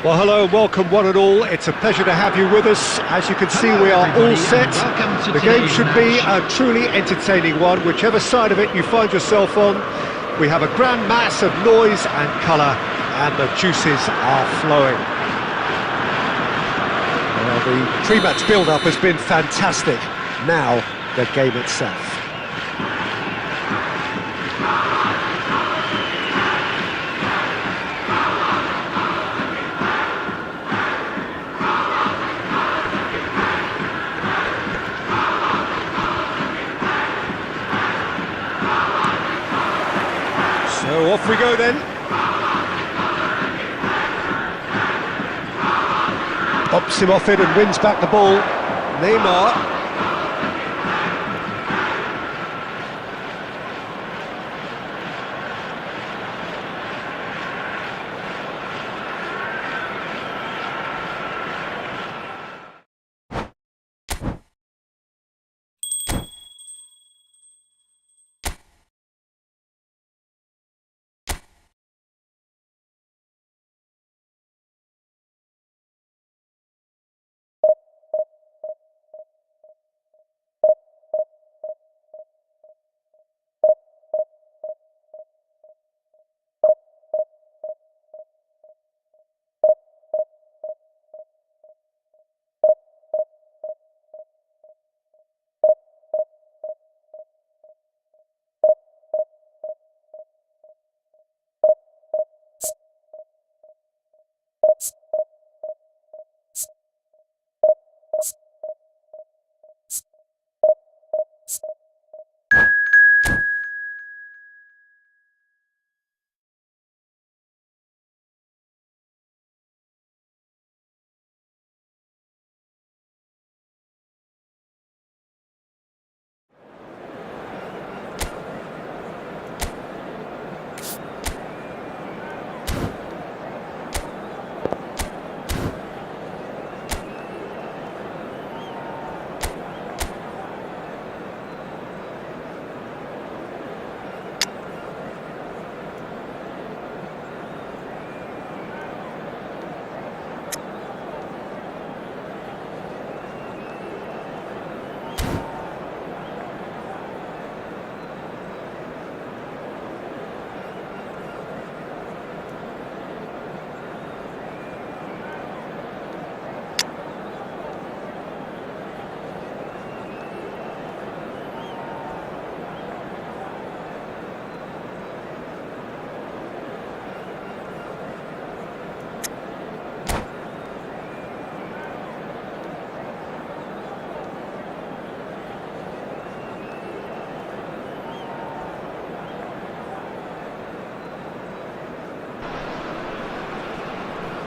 Well, hello and welcome one and all. It's a pleasure to have you with us. As you can see, we are all set. The game should be a truly entertaining one, whichever side of it you find yourself on. We have a grand mass of noise and colour, and the juices are flowing. Well, the pre-match build-up has been fantastic. Now, the game itself. So off we go then. Pops him off it and wins back the ball. Neymar.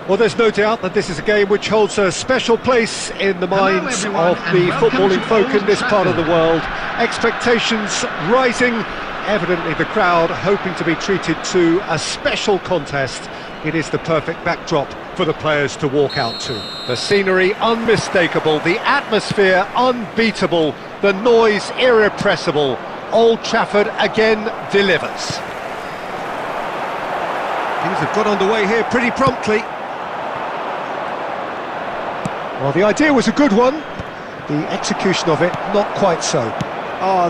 Well, there's no doubt that this is a game which holds a special place in the minds of the footballing folk in this part of the world. Expectations rising, evidently the crowd hoping to be treated to a special contest. It is the perfect backdrop for the players to walk out to. The scenery unmistakable, the atmosphere unbeatable, the noise irrepressible. Old Trafford again delivers. Things have got underway here pretty promptly. Well, the idea was a good one, the execution of it not quite so.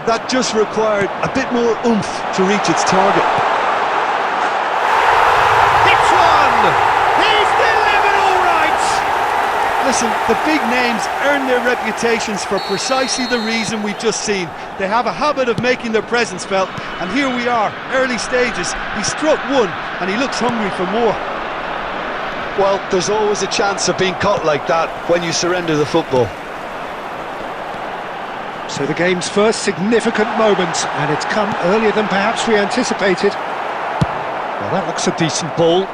That just required a bit more oomph to reach its target. It's one! He's delivered all right! Listen, the big names earn their reputations for precisely the reason we've just seen. They have a habit of making their presence felt, and here we are, early stages. He struck one, and he looks hungry for more. Well, there's always a chance of being caught like that when you surrender the football. So the game's first significant moment, and it's come earlier than perhaps we anticipated. Well, that looks a decent ball.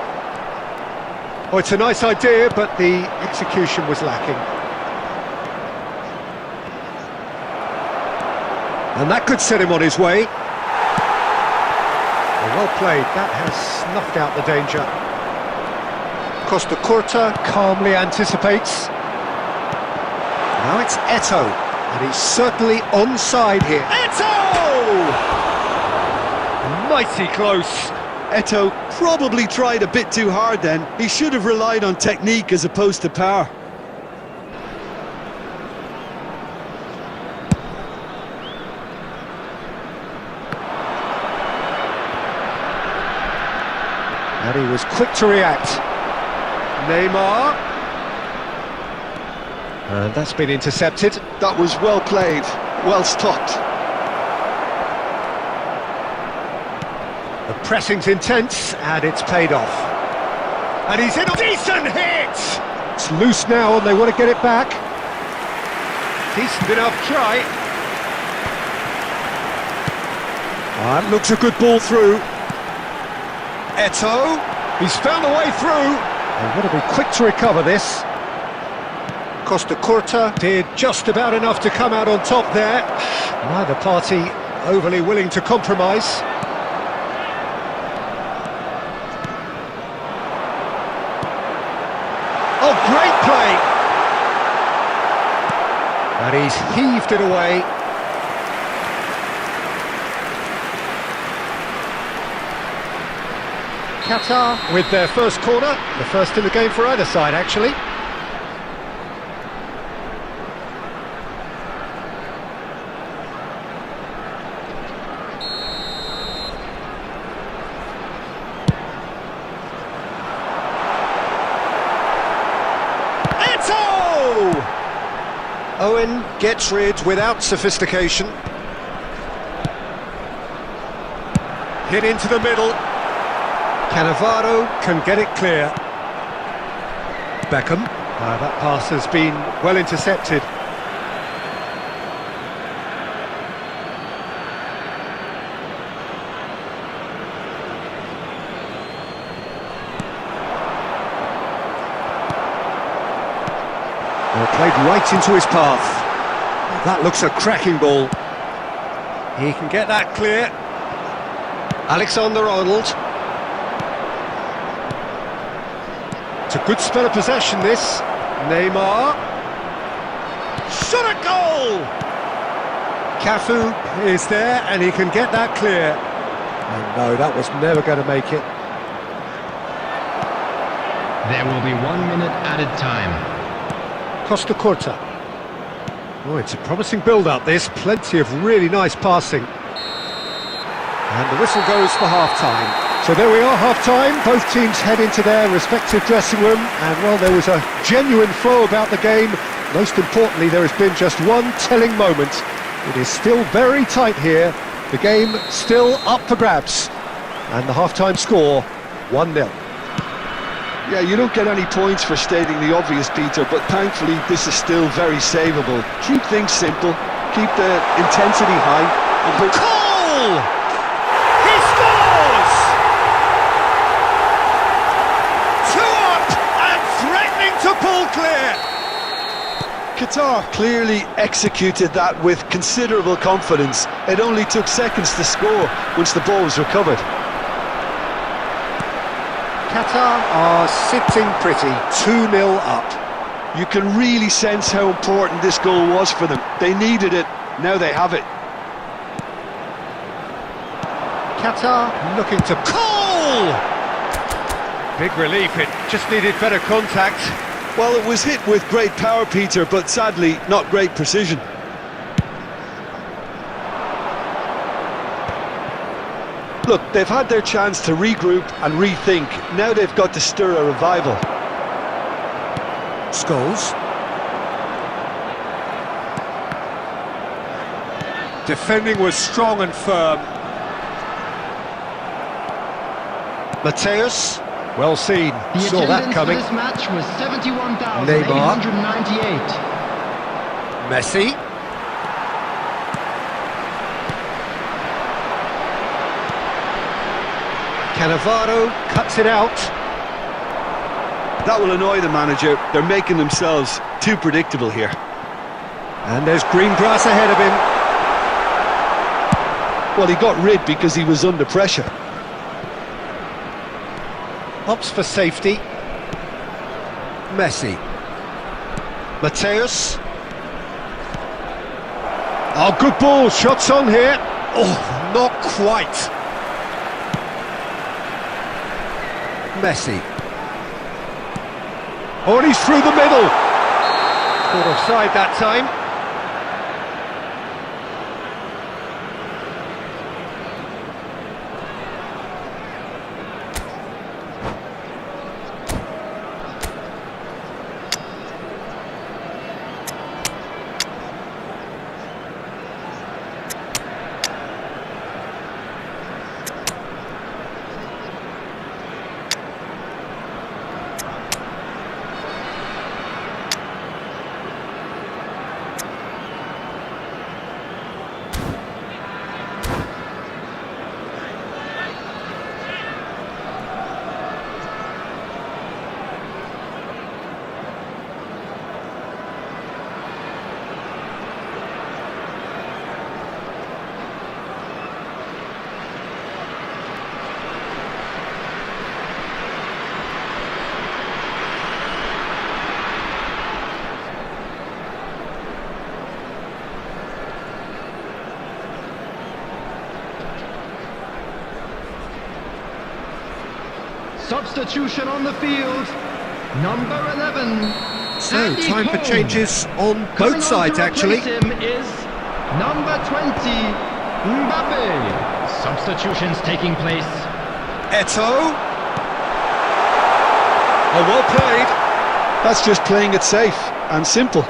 Oh, it's a nice idea, but the execution was lacking. And that could set him on his way. Well played, that has snuffed out the danger. Costa Curta calmly anticipates. Now it's Eto'o, and he's certainly onside here. Eto'o! Mighty close. Eto'o probably tried a bit too hard then. He should have relied on technique as opposed to power. And he was quick to react. Neymar. And that's been intercepted. That was well played, well stopped. The pressing's intense, and it's paid off. And he's in a decent hit! It's loose now, and they want to get it back. Decent enough try. That looks a good ball through. Eto'o, he's found a way through. They've got to be quick to recover this. Costa Curta did just about enough to come out on top there. Neither party overly willing to compromise. Oh, great play! And he's heaved it away. Qatar with their first corner, the first in the game for either side actually. Owen gets rid without sophistication. Hit into the middle. Cannavaro can get it clear. Beckham. That pass has been well intercepted. Played right into his path. That looks a cracking ball. He can get that clear. Alexander-Arnold. It's a good spell of possession, this. Neymar. Shot a goal! Cafu is there, and he can get that clear. Oh no, that was never going to make it. There will be 1 minute added time. Costa Curta. Oh, it's a promising build-up, this. Plenty of really nice passing. And the whistle goes for half-time. So there we are, half-time. Both teams head into their respective dressing room. And, well, there was a genuine flow about the game. Most importantly, there has been just one telling moment. It is still very tight here. The game still up for grabs. And the half-time score, 1-0. Yeah, you don't get any points for stating the obvious, Peter, but thankfully this is still very savable. Keep things simple, keep the intensity high, and Goal! He scores! 2 up and threatening to pull clear. Qatar clearly executed that with considerable confidence. It only took seconds to score once the ball was recovered. Qatar are sitting pretty, 2-0 up. You can really sense how important this goal was for them. They needed it, now they have it. Qatar looking to goal! Big relief, it just needed better contact. Well, it was hit with great power, Peter, but sadly, not great precision. Look, they've had their chance to regroup and rethink. Now they've got to stir a revival. Scholes. Defending was strong and firm. Mateus, well seen, saw that coming. This match was 71,898. Messi. Cannavaro cuts it out. That will annoy the manager. They're making themselves too predictable here. And there's green grass ahead of him. Well, he got rid because he was under pressure. Opts for safety. Messi. Mateus. Oh, good ball. Shots on here. Oh, not quite. Messi. Oh, and he's through the middle. Caught offside that time. Substitution on the field. Number 11. So, Andy time for Cole. changes on Coming both on sides, to actually. replace him is number 20, Mbappe. Substitutions taking place. Eto'o. Oh, well played. That's just playing it safe and simple.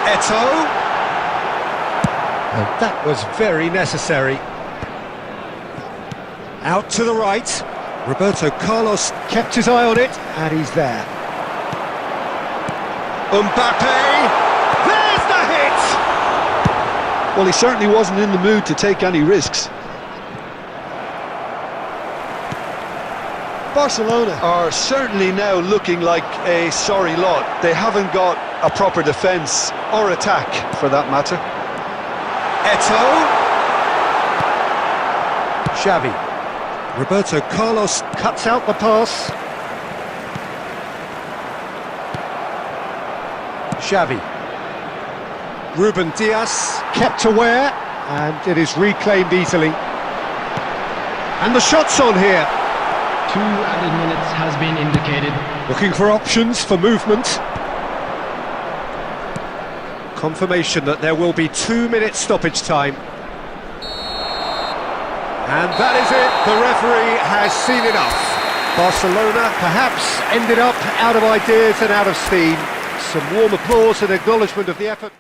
Eto'o. And that was very necessary. Out to the right. Roberto Carlos kept his eye on it, and he's there. Mbappe! There's the hit! Well, he certainly wasn't in the mood to take any risks. Barcelona are certainly now looking like a sorry lot. They haven't got a proper defence or attack, for that matter. Eto'o. Xavi. Roberto Carlos cuts out the pass. Xavi. Ruben Dias kept aware, and it is reclaimed easily. And the shot's on here. 2 added minutes has been indicated. Looking for options for movement. Confirmation that there will be 2 minutes stoppage time. And that is it, the referee has seen enough. Barcelona perhaps ended up out of ideas and out of steam. Some warm applause and acknowledgement of the effort.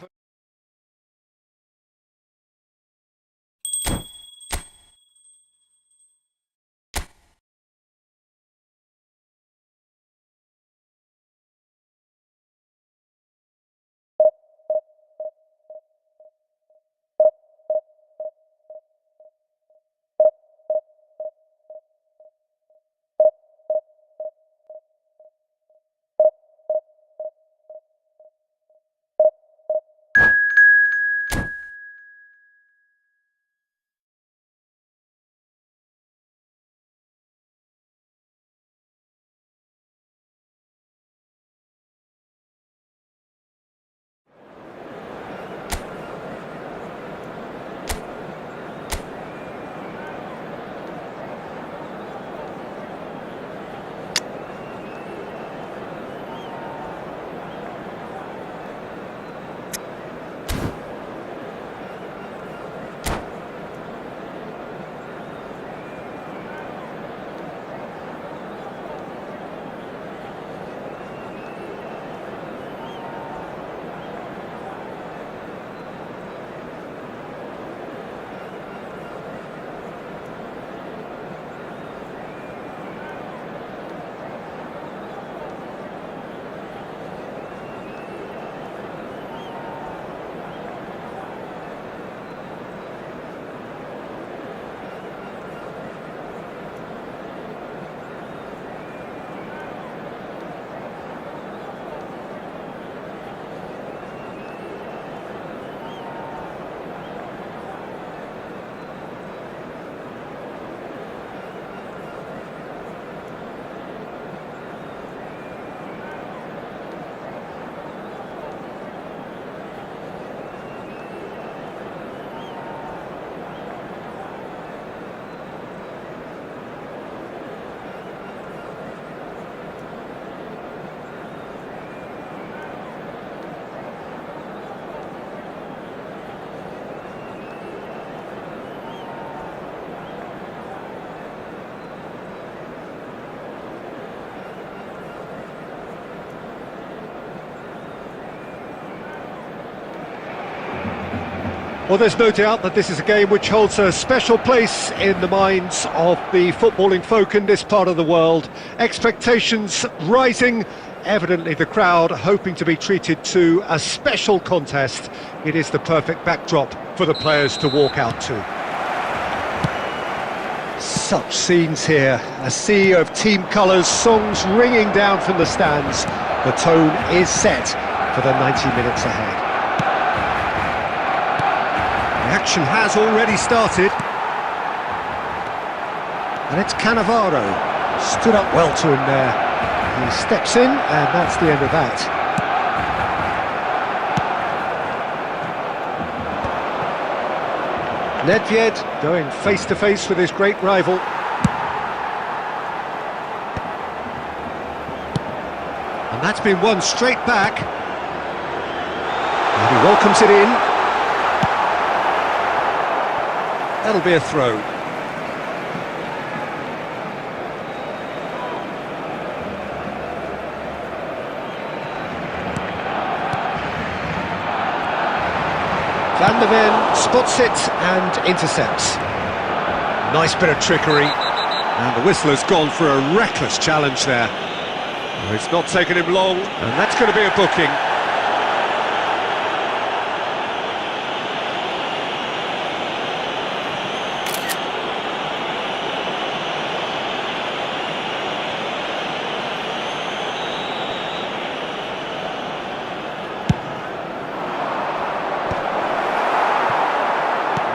Well, there's no doubt that this is a game which holds a special place in the minds of the footballing folk in this part of the world. Expectations rising, evidently the crowd hoping to be treated to a special contest. It is the perfect backdrop for the players to walk out to. Such scenes here, a sea of team colours, songs ringing down from the stands. The tone is set for the 90 minutes ahead. The action has already started. And it's Cannavaro. Stood up well to him there. He steps in, and that's the end of that. Nedved going face-to-face with his great rival. And that's been won straight back. And he welcomes it in. That'll be a throw. Van der Ven spots it and intercepts. Nice bit of trickery. And the whistler's gone for a reckless challenge there. It's not taken him long, and that's going to be a booking.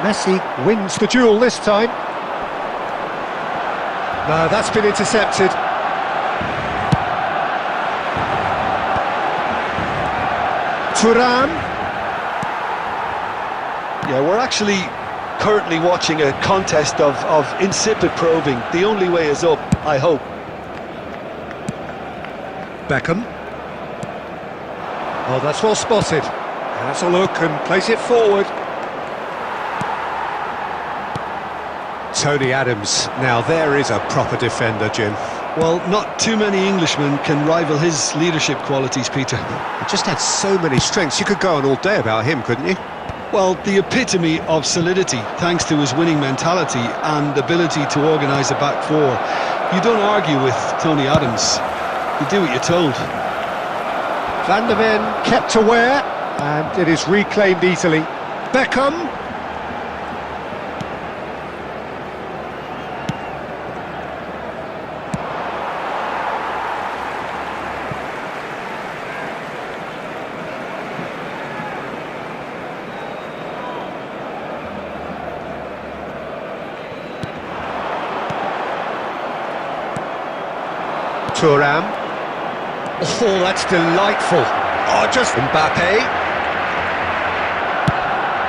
Messi wins the duel this time. No, that's been intercepted. Thuram. Yeah, we're actually currently watching a contest of insipid probing. The only way is up, I hope. Beckham. Oh, that's well spotted. That's a look and plays it forward. Tony Adams. Now there is a proper defender, Jim. Well, not too many Englishmen can rival his leadership qualities, Peter. He just had so many strengths. You could go on all day about him, couldn't you? Well, the epitome of solidity, thanks to his winning mentality and ability to organise a back four. You don't argue with Tony Adams. You do what you're told. Van der Ven kept aware, and it is reclaimed easily. Beckham. Thuram. Oh, that's delightful. Oh, just Mbappe.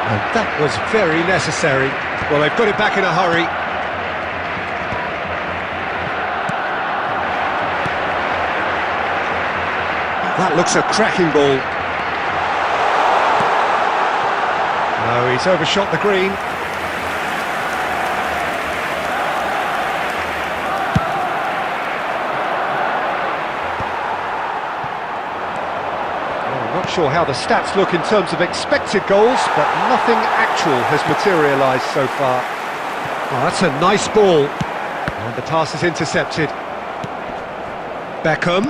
And that was very necessary. Well, they put it back in a hurry. That looks a cracking ball. No, he's overshot the green. Not sure how the stats look in terms of expected goals, but nothing actual has materialised so far. Oh, that's a nice ball. And the pass is intercepted. Beckham.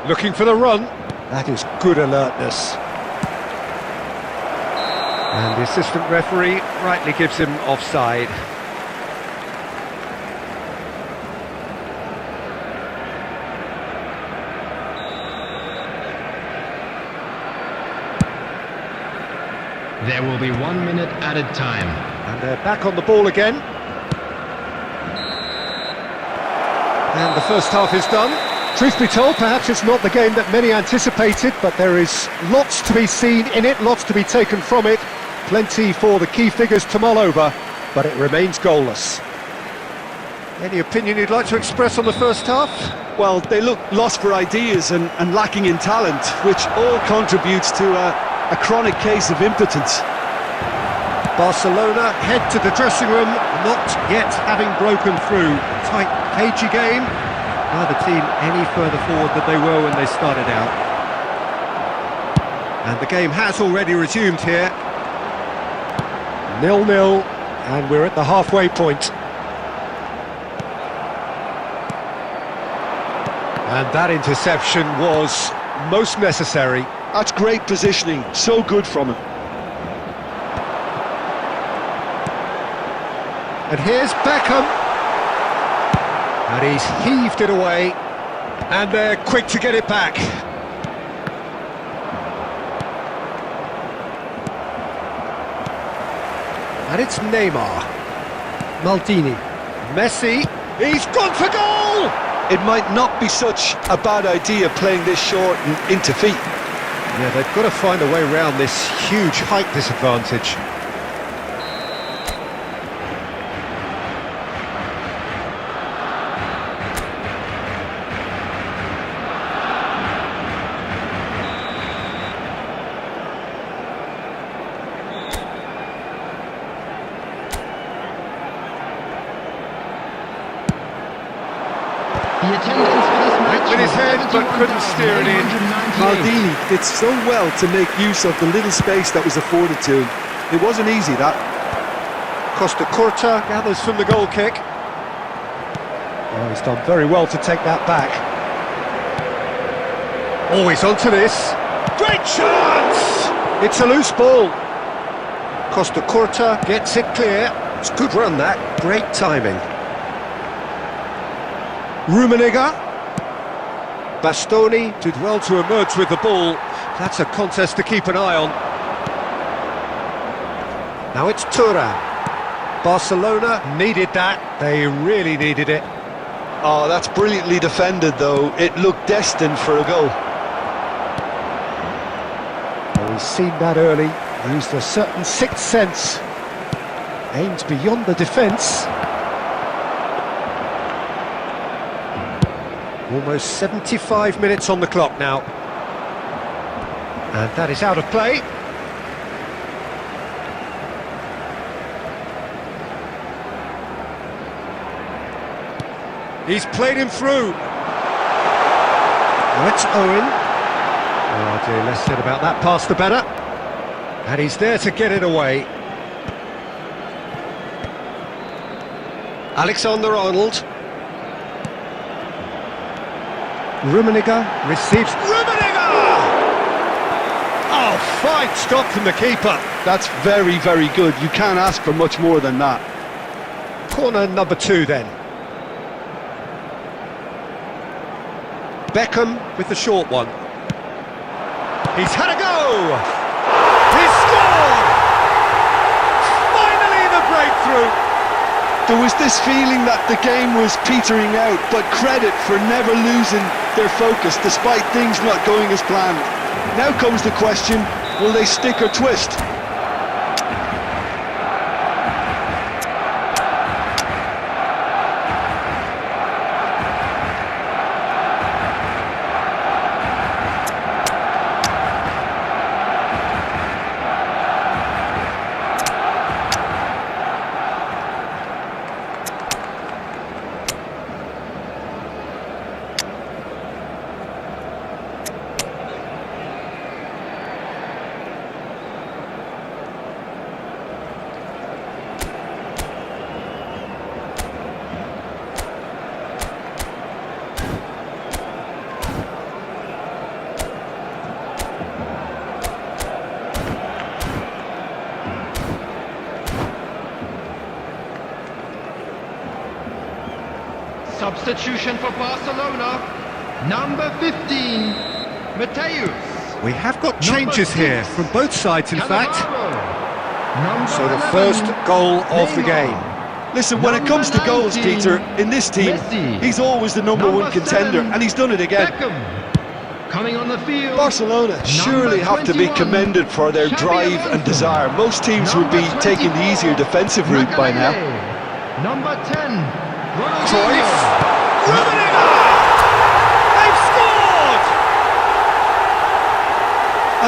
Looking for the run. That is good alertness. And the assistant referee rightly gives him offside. There will be 1 minute added time. And they're back on the ball again. And the first half is done. Truth be told, perhaps it's not the game that many anticipated, but there is lots to be seen in it, lots to be taken from it. Plenty for the key figures to mull over, but it remains goalless. Any opinion you'd like to express on the first half? Well, they look lost for ideas and lacking in talent, which all contributes to a chronic case of impotence. Barcelona head to the dressing room, not yet having broken through. Tight, cagey game. Neither team any further forward than they were when they started out. And the game has already resumed here. 0-0, and we're at the halfway point. And that interception was most necessary. That's great positioning, so good from him. And here's Beckham. And he's heaved it away. And they're quick to get it back. And it's Neymar. Maldini. Messi. He's gone for goal! It might not be such a bad idea playing this short and into feet. Yeah, they've got to find a way around this huge height disadvantage. The attendance for this match With his head, but couldn't steer it in. Maldini did so well to make use of the little space that was afforded to him. It wasn't easy, that. Costa Curta gathers from the goal kick. Oh, he's done very well to take that back. Always onto this. Great chance! It's a loose ball. Costa Curta gets it clear. It's a good run, that. Great timing. Rummenigge. Bastoni did well to emerge with the ball. That's a contest to keep an eye on. Now it's Thuram. Barcelona needed that. They really needed it. Oh, that's brilliantly defended, though. It looked destined for a goal. Well, he's seen that early. Used a certain sixth sense. Aimed beyond the defence. Almost 75 minutes on the clock now. And that is out of play. He's played him through. Now it's Owen. Oh dear, less said about that pass the better. And he's there to get it away. Alexander-Arnold. Rummenigge receives... Rummenigge! Oh, fine stop from the keeper. That's very, very good. You can't ask for much more than that. Corner number 2 then. Beckham with the short one. He's had a go! He's scored! Finally the breakthrough! There was this feeling that the game was petering out, but credit for never losing their focus despite things not going as planned. Now comes the question, will they stick or twist? Substitution for Barcelona, number 15, Mateus. We have got changes here from both sides, in fact. So the 11, first goal of the game. Listen, when it comes to goals, 19, Peter, in this team, Messi. he's always the number one contender, 7, and he's done it again. Beckham. Coming on the field. Barcelona surely have to be 21, commended for their drive and desire. Most teams would be taking the easier defensive route by now. Number 10, Cruyff. Rummenigge! They've scored!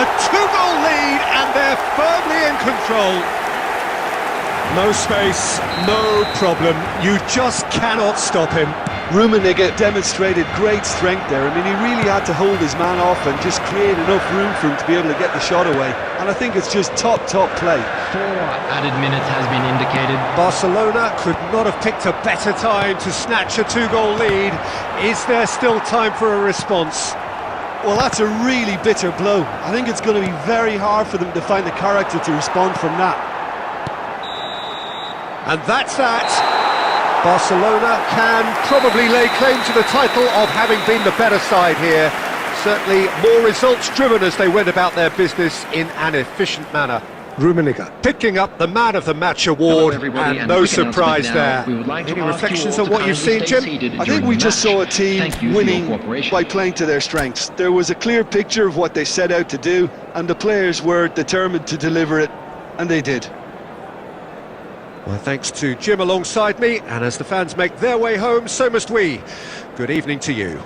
A 2-goal lead and they're firmly in control. No space, no problem. You just cannot stop him. Rummenigge Demonstrated great strength there. I mean, he really had to hold his man off and just create enough room for him to be able to get the shot away. And I think it's just top play. 4 added minutes has been indicated. Barcelona could not have picked a better time to snatch a 2-goal lead. Is there still time for a response? Well, that's a really bitter blow. I think it's going to be very hard for them to find the character to respond from that. And that's that. Barcelona can probably lay claim to the title of having been the better side here. Certainly more results-driven as they went about their business in an efficient manner. Rummenigge picking up the Man of the Match award, and no surprise there. Any reflections on what you've seen, Jim? I think we just saw a team winning by playing to their strengths. There was a clear picture of what they set out to do, and the players were determined to deliver it, and they did. Well, thanks to Jim alongside me, and as the fans make their way home, so must we. Good evening to you.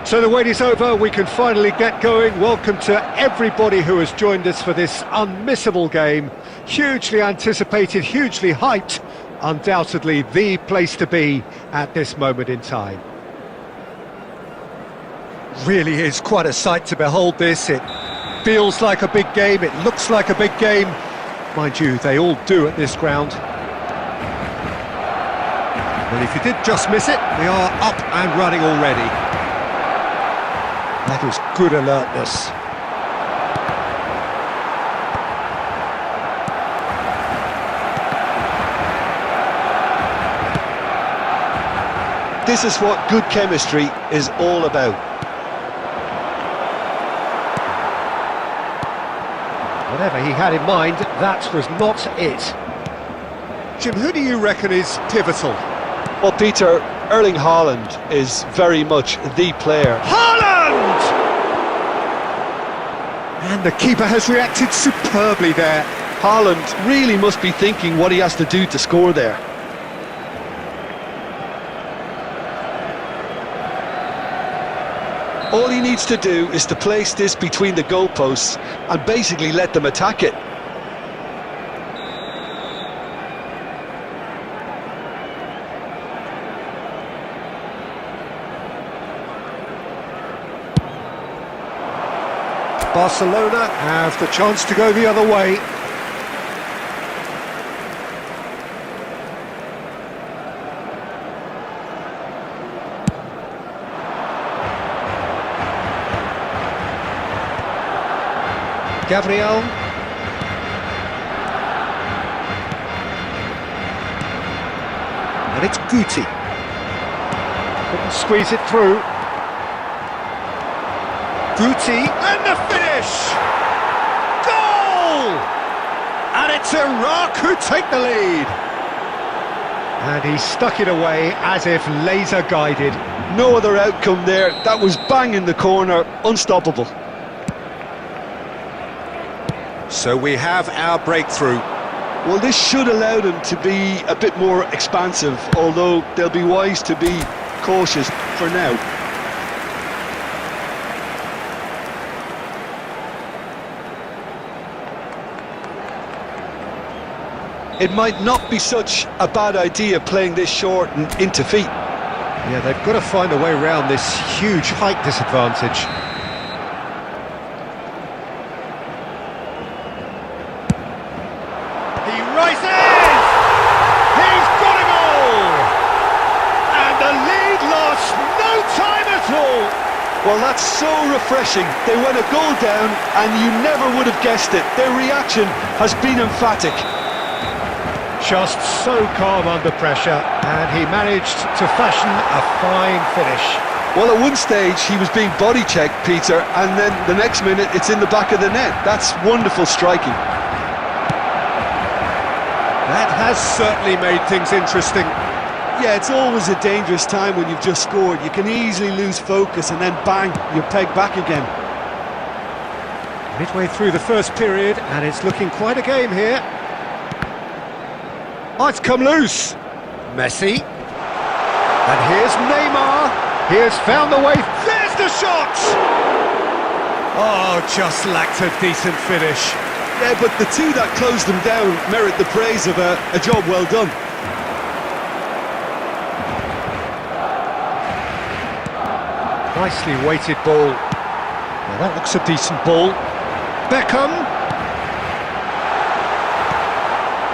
So the wait is over, we can finally get going. Welcome to everybody who has joined us for this unmissable game. Hugely anticipated, hugely hyped, undoubtedly the place to be at this moment in time. Really is quite a sight to behold this. It feels like a big game, it looks like a big game. Mind you, they all do at this ground. Well, if you did just miss it, we are up and running already. That is good alertness. This is what good chemistry is all about. Whatever he had in mind, that was not it. Jim, who do you reckon is pivotal? Well, Peter, Erling Haaland is very much the player. Haaland! And the keeper has reacted superbly there. Haaland really must be thinking what he has to do to score there. All he needs to do is to place this between the goalposts and basically let them attack it. Barcelona have the chance to go the other way. Gabriel. And it's Guti. Couldn't squeeze it through. Guti, and the finish! Goal! And it's Iraq who take the lead. And he stuck it away as if laser guided. No other outcome there. That was bang in the corner, unstoppable. So we have our breakthrough. Well, this should allow them to be a bit more expansive, although they'll be wise to be cautious for now. It might not be such a bad idea playing this short and into feet. Yeah, they've got to find a way around this huge height disadvantage. He rises! He's got a goal! And the lead lost no time at all! Well, that's so refreshing. They went a goal down and you never would have guessed it. Their reaction has been emphatic. Just so calm under pressure, and he managed to fashion a fine finish. Well, at one stage he was being body checked, Peter, and then the next minute it's in the back of the net. That's wonderful striking. That has certainly made things interesting. Yeah, it's always a dangerous time when you've just scored. You can easily lose focus and then bang, you're pegged back again. Midway through the first period, and it's looking quite a game here. Oh, it's come loose. Messi. And here's Neymar. He has found the way. There's the shot! Oh, just lacked a decent finish. Yeah, but the two that closed them down merit the praise of a job well done. Nicely weighted ball. Now that looks a decent ball. Beckham.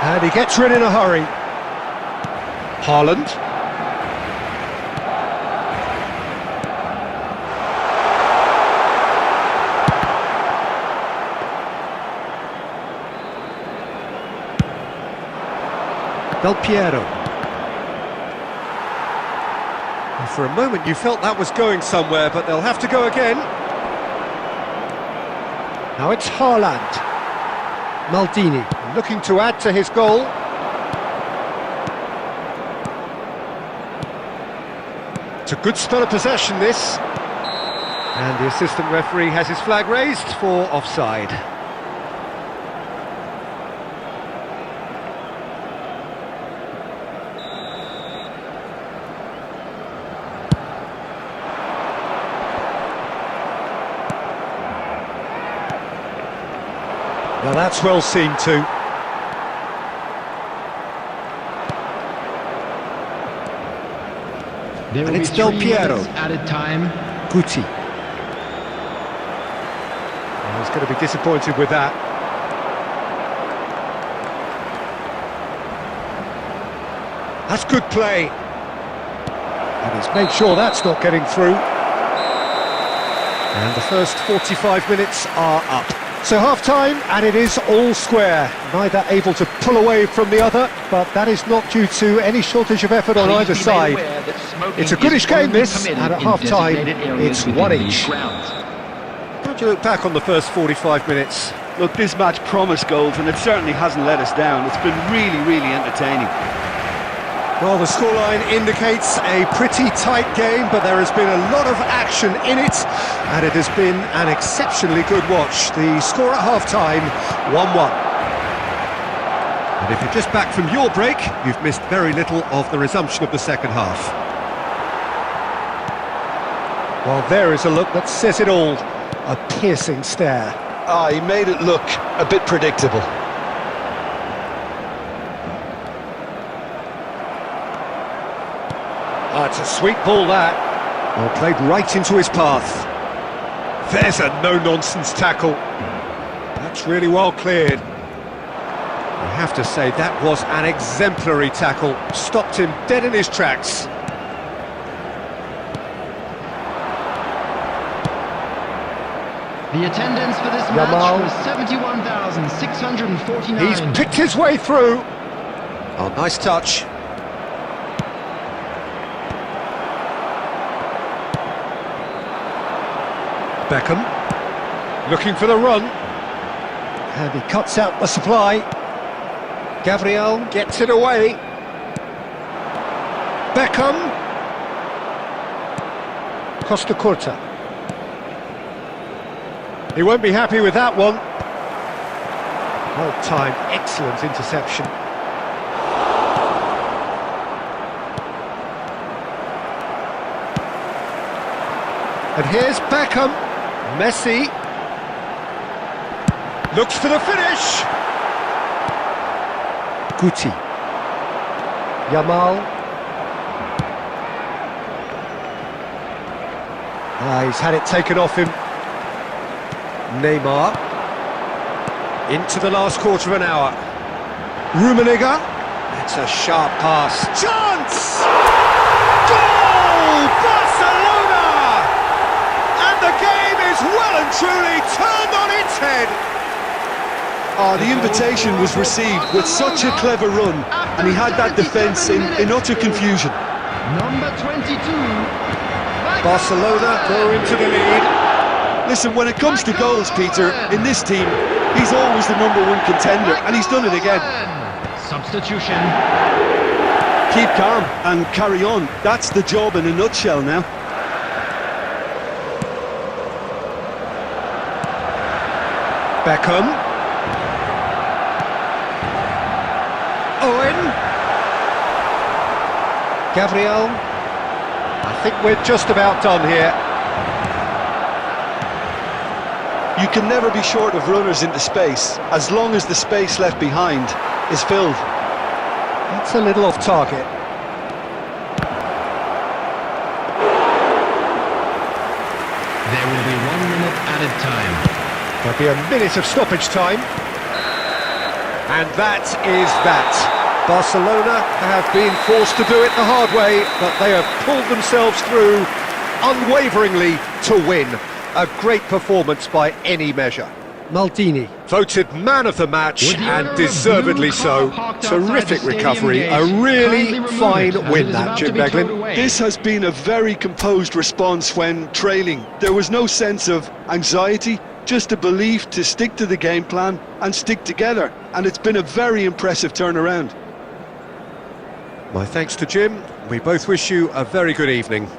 And he gets rid in a hurry. Haaland. Del Piero. And for a moment you felt that was going somewhere, but they'll have to go again. Now it's Haaland. Maldini looking to add to his goal. It's a good spell of possession, this. And the assistant referee has his flag raised for offside. Now that's well seen too. There will And it's be Del 3 Piero. minutes added time. Guti. He's going to be disappointed with that. That's good play. And he's made sure that's not getting through. And the first 45 minutes are up. So half-time, and it is all square. Neither able to pull away from the other, but that is not due to any shortage of effort on either side. It's a goodish game, this, and at half-time, it's one each. How do you look back on the first 45 minutes? Look, this match promised goals, and it certainly hasn't let us down. It's been really, really entertaining. Well, the scoreline indicates a pretty tight game, but there has been a lot of action in it, and it has been an exceptionally good watch. The score at half-time, 1-1. And if you're just back from your break, you've missed very little of the resumption of the second half. Well, there is a look that says it all. A piercing stare. He made it look a bit predictable. It's a sweet ball, that. Well, played right into his path. There's a no-nonsense tackle. That's really well cleared. I have to say, that was an exemplary tackle. Stopped him dead in his tracks. The attendance for this match was 71,649. He's picked his way through. Oh, nice touch. Beckham, looking for the run, and he cuts out the supply. Gabriel gets it away. Beckham, Costa Curta. He won't be happy with that one. Well-timed, excellent interception. And here's Beckham. Messi looks for the finish. Guti, Yamal. He's had it taken off him. Neymar into the last quarter of an hour. Rummenigge. It's a sharp pass. Chance! Goal! Barcelona! And the game is well and truly turned on its head. The invitation was received with such a clever run, and he had that defence in utter confusion. Number 22. Barcelona go into the lead. Listen, when it comes to goals, Peter, in this team, he's always the #1 contender, and he's done it again. Substitution. Keep calm and carry on. That's the job in a nutshell now. Beckham. Owen. Gabriel. I think we're just about done here. You can never be short of runners into space, as long as the space left behind is filled. That's a little off target. There will be 1 minute added time. There'll be a minute of stoppage time. And that is that. Barcelona have been forced to do it the hard way, but they have pulled themselves through unwaveringly to win. A great performance by any measure. Maldini, voted man of the match, and deservedly so. Terrific recovery, a really fine win that, Jim Beglin. This has been a very composed response when trailing. There was no sense of anxiety, just a belief to stick to the game plan and stick together, and it's been a very impressive turnaround. My thanks to Jim. We both wish you a very good evening.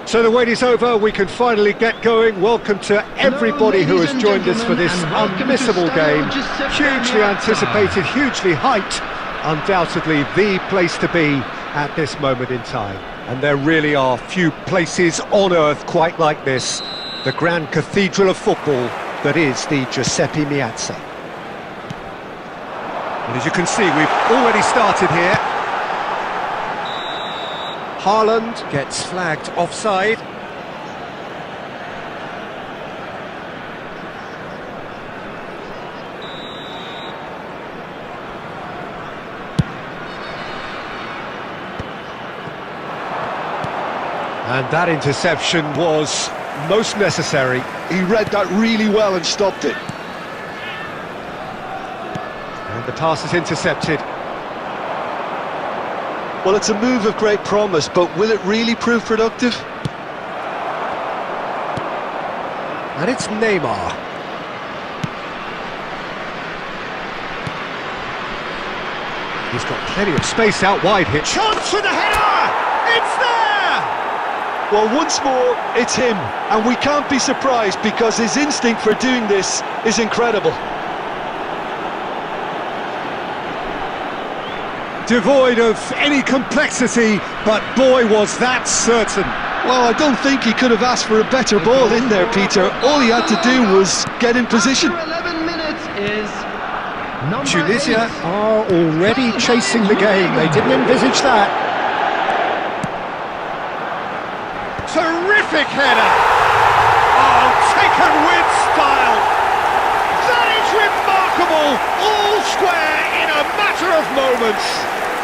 So the wait is over, we can finally get going. Welcome to everybody who has joined us for this unmissable game. Hugely anticipated, hugely hyped. Undoubtedly the place to be at this moment in time. And there really are few places on earth quite like this. The grand cathedral of football that is the Giuseppe Meazza. And as you can see, we've already started here. Haaland gets flagged offside. And that interception was most necessary. He read that really well and stopped it. And the pass is intercepted. Well, it's a move of great promise, but will it really prove productive? And it's Neymar. He's got plenty of space out wide here. Chance for the header! It's there! Well, once more, it's him, and we can't be surprised because his instinct for doing this is incredible. Devoid of any complexity, but boy was that certain. Well, I don't think he could have asked for a better ball in there, Peter. All he had to do was get in position. After 11 minutes is number Tunisia 8. are already chasing the game. They didn't envisage that. Terrific header! Oh, taken with style! That is remarkable! All square in a matter of moments!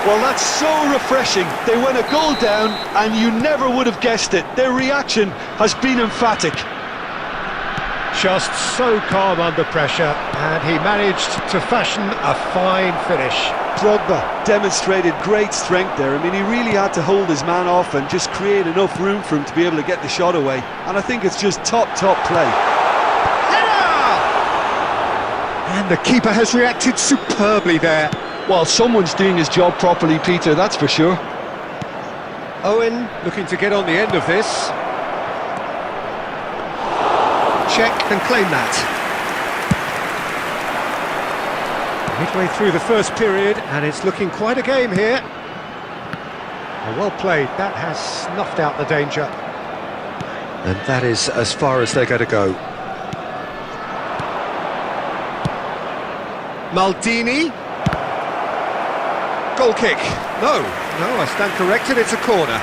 Well, that's so refreshing. They went a goal down, and you never would have guessed it. Their reaction has been emphatic. Just so calm under pressure, and he managed to fashion a fine finish. Drogba demonstrated great strength there. I mean, he really had to hold his man off and just create enough room for him to be able to get the shot away. And I think it's just top play. Header! And the keeper has reacted superbly there. Well, someone's doing his job properly, Peter, that's for sure. Owen looking to get on the end of this. Check and claim that. Midway through the first period, and it's looking quite a game here. Well played, that has snuffed out the danger. And that is as far as they're going to go. Maldini. Goal kick. No, I stand corrected, it's a corner.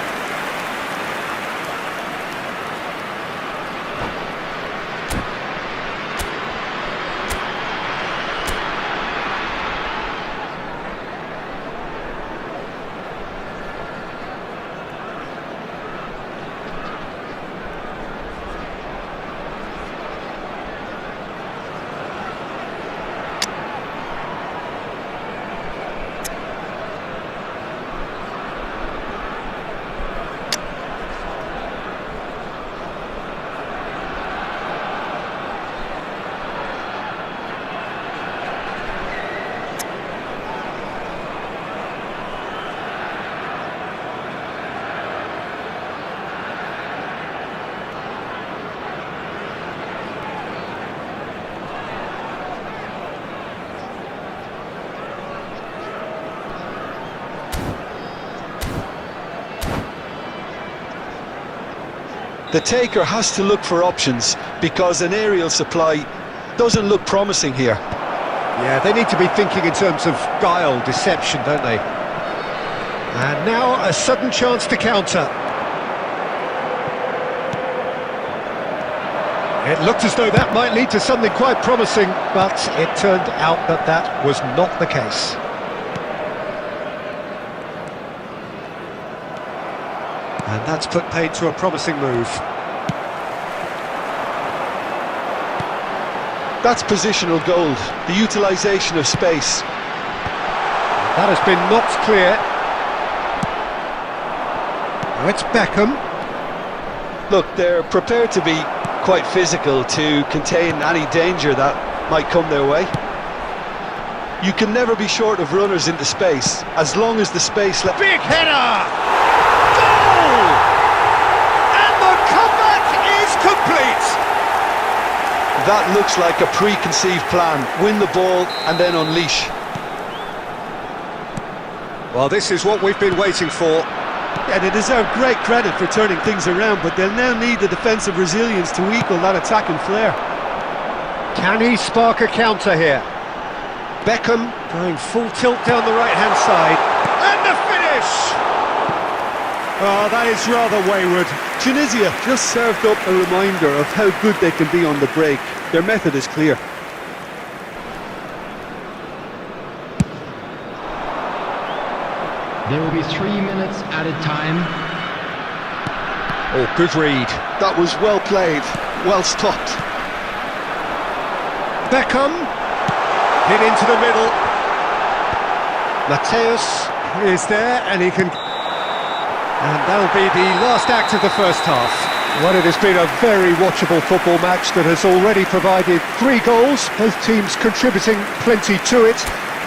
The taker has to look for options because an aerial supply doesn't look promising here. Yeah, they need to be thinking in terms of guile, deception, don't they? And now a sudden chance to counter. It looked as though that might lead to something quite promising, but it turned out that that was not the case. And that's put paid to a promising move. That's positional gold, the utilisation of space. That has been knocked clear. Now it's Beckham. Look, they're prepared to be quite physical to contain any danger that might come their way. You can never be short of runners into space, as long as the space... Big header! Goal! And the That looks like a preconceived plan. Win the ball and then unleash. Well, this is what we've been waiting for. Yeah, they deserve great credit for turning things around, but they'll now need the defensive resilience to equal that attacking flair. Can he spark a counter here? Beckham going full tilt down the right-hand side. And the finish! Oh, that is rather wayward. Tunisia just served up a reminder of how good they can be on the break. Their method is clear. There will be 3 minutes added time. Oh, good read. That was well played, well stopped. Beckham, hit into the middle. Mateus is there, and he can... And that'll be the last act of the first half. Well, it has been a very watchable football match that has already provided 3 goals, both teams contributing plenty to it.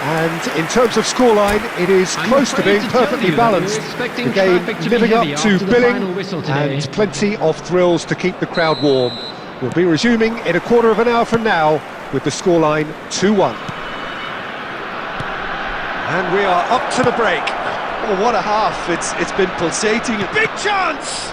And in terms of scoreline, it is close to being perfectly balanced. The game living up to billing, and plenty of thrills to keep the crowd warm. We'll be resuming in a quarter of an hour from now with the scoreline 2-1. And we are up to the break. Oh, what a half. It's been pulsating. Big chance!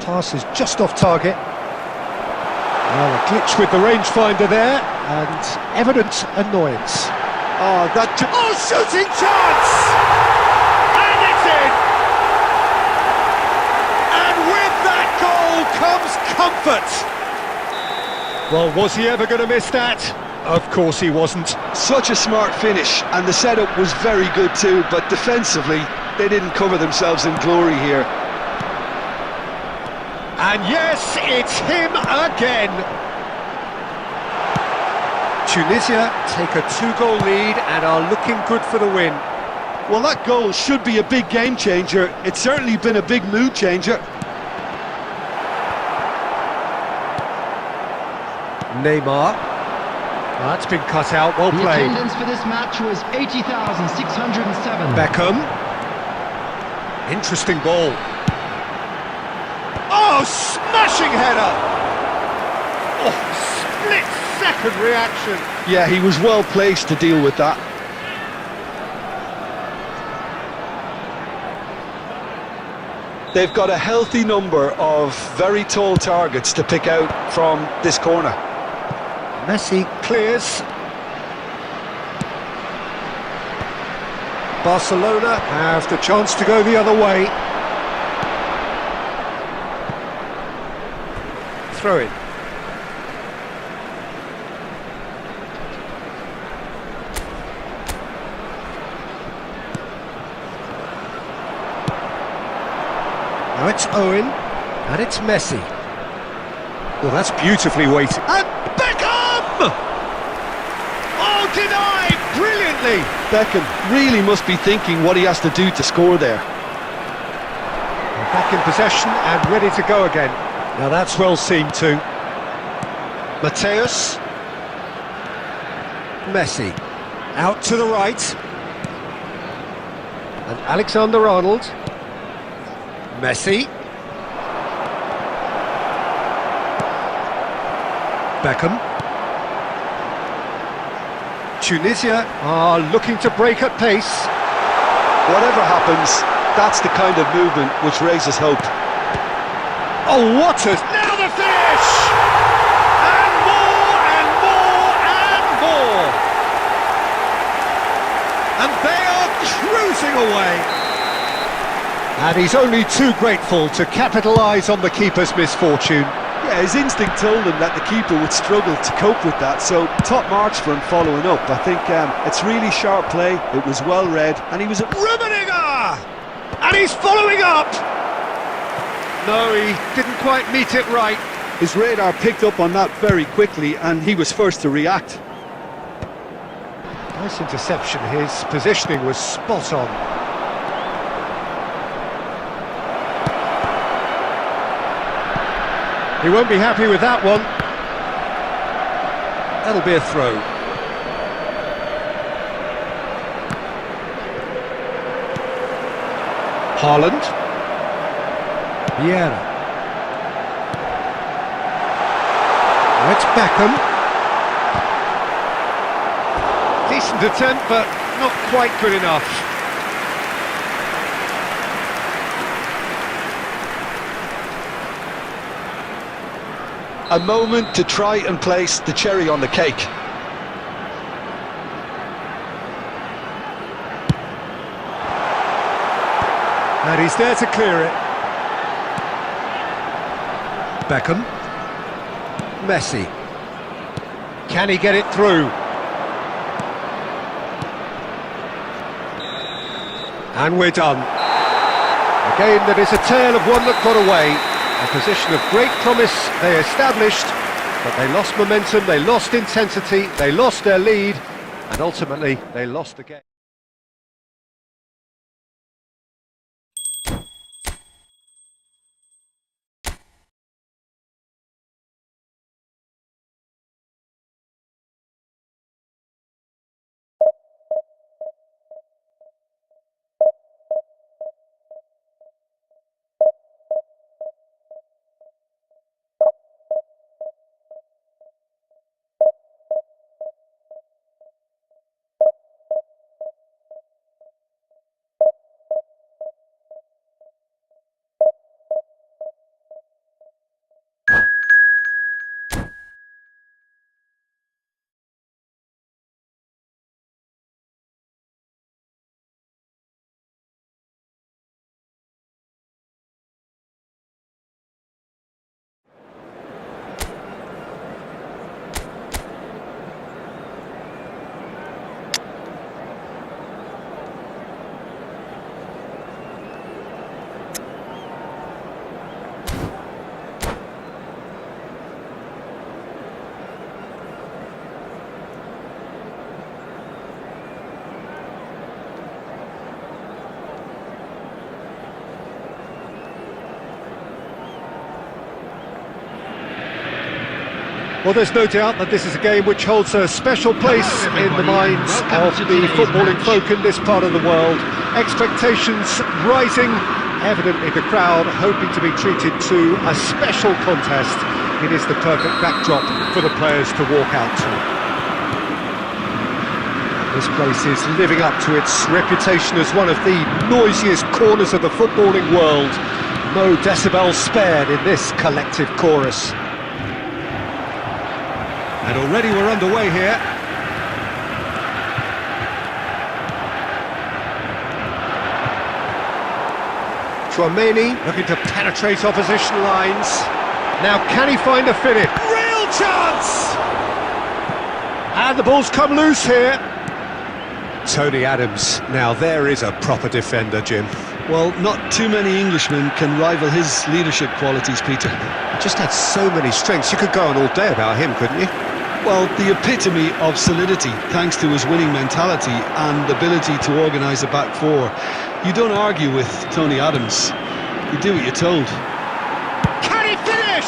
Pass is just off target. Well, a glitch with the rangefinder there, and evident annoyance. Oh, that... Oh, shooting chance! And it's in! And with that goal comes comfort! Well, was he ever going to miss that? Of course he wasn't. Such a smart finish, and the setup was very good too, but defensively, they didn't cover themselves in glory here. And yes, it's him again! Tunisia take a 2-goal lead and are looking good for the win. Well, that goal should be a big game changer. It's certainly been a big mood changer. Neymar. That's been cut out, well The played. attendance for this match was 80,607. Beckham. Interesting ball. Oh, smashing header! Oh, split-second reaction. Yeah, he was well placed to deal with that. They've got a healthy number of very tall targets to pick out from this corner. Messi clears. Barcelona have the chance to go the other way. Throw in. Now it's Owen, and it's Messi. Well, that's beautifully weighted. And Beckham! Oh, denied brilliantly! Beckham really must be thinking what he has to do to score there. Back in possession and ready to go again. Now that's well seen too. Mateus. Messi. Out to the right. And Alexander-Arnold. Messi. Beckham. Tunisia are looking to break at pace. Whatever happens, that's the kind of movement which raises hope. Oh, what a... Now the finish! And more, and more, and more! And they are cruising away! And he's only too grateful to capitalise on the keeper's misfortune. Yeah, his instinct told him that the keeper would struggle to cope with that, so top marks for him following up. I think it's really sharp play, it was well read, and he was... Rummenigge! And he's following up! No, he didn't quite meet it right. His radar picked up on that very quickly, and he was first to react. Nice interception, his positioning was spot on. He won't be happy with that one. That'll be a throw. Haaland. Vieira. Now it's Beckham. Decent attempt, but not quite good enough. A moment to try and place the cherry on the cake. And he's there to clear it. Beckham. Messi. Can he get it through? And we're done. A game that is a tale of one that got away. A position of great promise they established, but they lost momentum, they lost intensity, they lost their lead, and ultimately they lost the game. Well, there's no doubt that this is a game which holds a special place in the minds of the footballing folk in this part of the world. Expectations rising, evidently the crowd hoping to be treated to a special contest. It is the perfect backdrop for the players to walk out to. This place is living up to its reputation as one of the noisiest corners of the footballing world. No decibels spared in this collective chorus. And already we're underway here. Chouameni looking to penetrate opposition lines. Now can he find a finish? Real chance! And the ball's come loose here. Tony Adams, now there is a proper defender, Jim. Well, not too many Englishmen can rival his leadership qualities, Peter. Just had so many strengths. You could go on all day about him, couldn't you? Well, the epitome of solidity, thanks to his winning mentality and ability to organise a back four. You don't argue with Tony Adams. You do what you're told. Can he finish?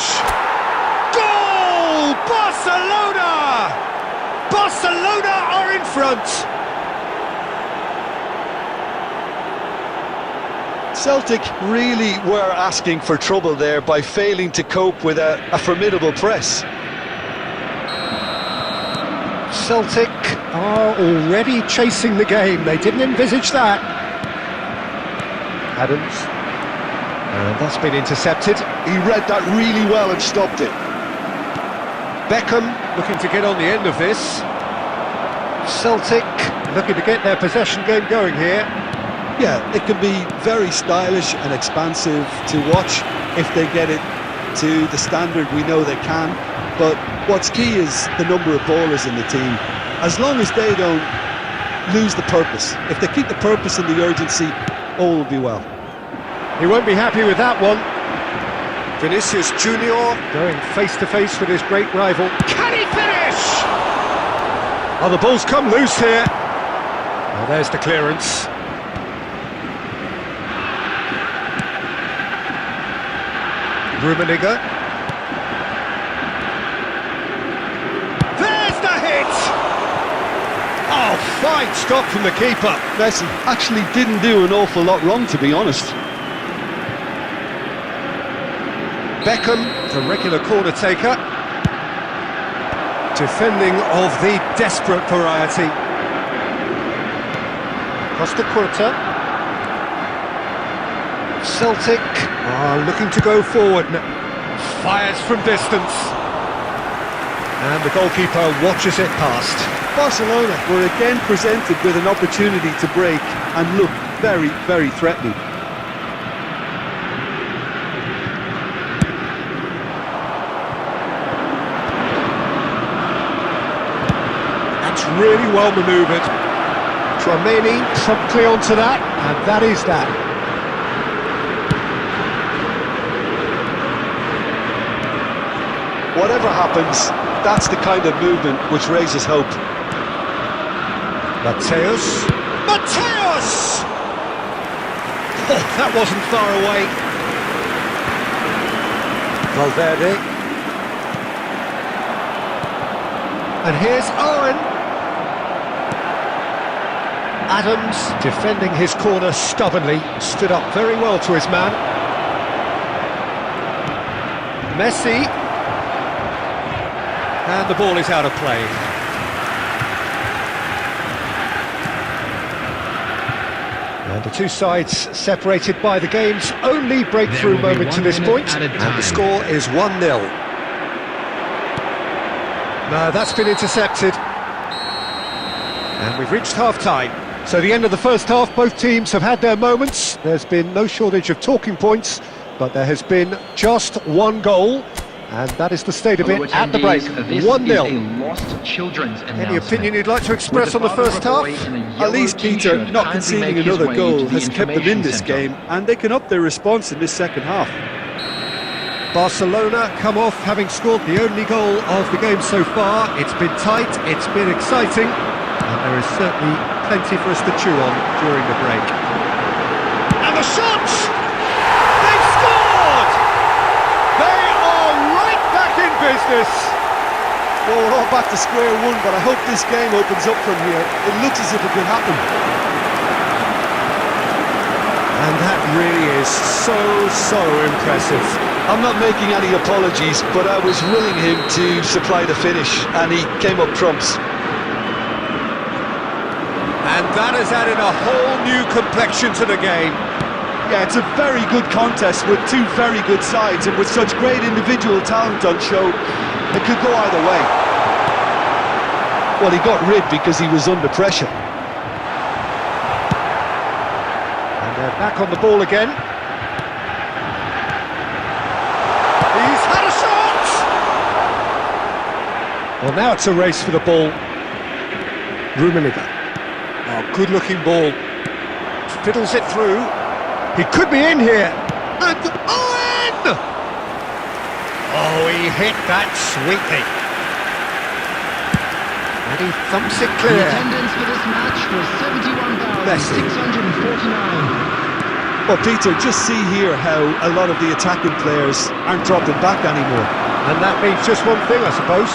Goal! Barcelona! Barcelona are in front. Celtic really were asking for trouble there by failing to cope with a formidable press. Celtic are already chasing the game. They didn't envisage that. Adams. And that's been intercepted. He read that really well and stopped it. Beckham looking to get on the end of this. Celtic looking to get their possession game going here. Yeah, it can be very stylish and expansive to watch if they get it to the standard we know they can. But what's key is the number of ballers in the team. As long as they don't lose the purpose, if they keep the purpose and the urgency, all will be well. He won't be happy with that one. Vinicius Junior going face-to-face with his great rival. Can he finish? Oh, the ball's come loose here. Oh, there's the clearance. Rummenigge. There's the hit! Oh, fine stop from the keeper. Messi actually didn't do an awful lot wrong, to be honest. Beckham, the regular corner taker. Defending of the desperate variety. Costa Curta. Celtic are looking to go forward. Fires from distance. And the goalkeeper watches it past. Barcelona were again presented with an opportunity to break and look very, very threatening. That's really well manoeuvred. Tchouaméni promptly onto that, and that is that. Whatever happens, that's the kind of movement which raises hope. Mateus! Mateus! Oh, that wasn't far away. Valverde. And here's Owen. Adams, defending his corner stubbornly, stood up very well to his man. Messi. And the ball is out of play. And the two sides separated by the game's only breakthrough moment to this point, and the score is 1-0. No, that's been intercepted. And we've reached half-time. So the end of the first half, both teams have had their moments. There's been no shortage of talking points, but there has been just one goal. And that is the state of it at the break, 1-0. Any opinion you'd like to express on the first half? At least, Peter, not conceding another goal has kept them in this game, and they can up their response in this second half. Barcelona come off having scored the only goal of the game so far. It's been tight, it's been exciting, and there is certainly plenty for us to chew on during the break. And the shot! They've scored! They are right back in business! Well, we're all back to square one, but I hope this game opens up from here. It looks as if it could happen. And that really is so impressive. I'm not making any apologies, but I was willing him to supply the finish, and he came up trumps. And that has added a whole new complexion to the game. Yeah, it's a very good contest with two very good sides, and with such great individual talent on show, it could go either way. Well, he got rid because he was under pressure. And they're back on the ball again. He's had a shot! Well, now it's a race for the ball. Rummenigge. Oh, good-looking ball. Fiddles it through. He could be in here. And Owen! Oh, he hit that sweetly. And he thumps it clear. The attendance for this match was 71,649. Well, Peter, just see here how a lot of the attacking players aren't dropping back anymore. And that means just one thing, I suppose.